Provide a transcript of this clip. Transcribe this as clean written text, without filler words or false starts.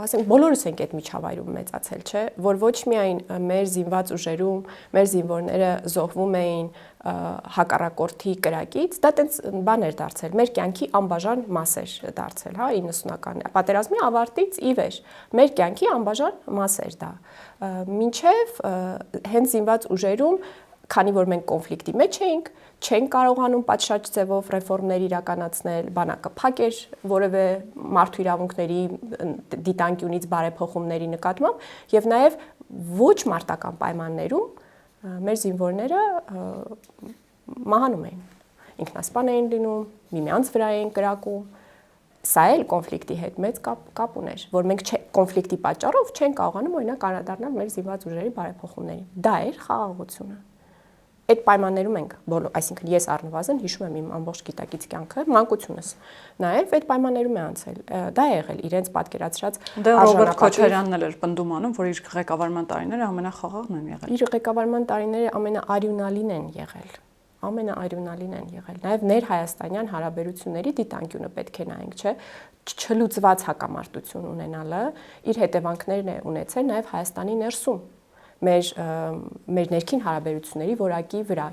ասենք բոլորս ենք այդ միջավայրում մեծացել, չէ, որ ոչ միայն մեր զինված ուժերում մեր զինվորները զոհվում էին հակառակորդի կրակից, դա տենց բան էր դարձել, մեր կյանքի անբաժան մաս էր դարձել, հա, 90-ական պատերազմի ավարտից ի վեր, մեր կյանքի անբաժան մաս էր դա։ Մինչև հենց զինված ուժերում, քանի որ մենք կոնֆլիկտի մեջ էինք, չենք կարողանում պատշաճ ձևով ռեֆորմներ իրականացնել, բանակը փակ էր որևէ մարդու իրավունքների դիտանկյունից բարեփոխումների նկատմամբ եւ նաեւ ոչ մարտական պայմաններում մեր զինվորները մահանում էին, ինքնասպան էին լինում, միմյանց վրա էին կրակում, սա էլ կոնֆլիկտի հետ մեծ կապ ուներ, որ մենք կոնֆլիկտի պատճառով չենք կարողանում օրինակ անդրադառնալ մեր զինված ուժերի բարեփոխումներին, դա էր խաղաղությունը։ Այդ պայմաններում ենք բոլոր, այսինքն ես առնվազն հիշում եմ իմ ամբողջ գիտակից կյանքը, մանկությունս, նաև այդ պայմաններում է անցել, դա է եղել իրենց պատկերացրած Ռոբերտ Քոչարյանն էլ էր պնդում անում, որ իր ղեկավարման տարիները ամենախաղաղն են եղել։ Իր ղեկավարման տարիները ամենաարյունալին են եղել, ամենաարյունալին են եղել, նաև ներհայաստանյան հարաբերությունների դիտանկյունը պետք է նայենք, չէ, չլուծված հակամարտություն ունենալը իր հետևանքներն է ունեցել նաև Հայաստանի ներսում։ Մեր ներքին հարաբերությունների որակի վրա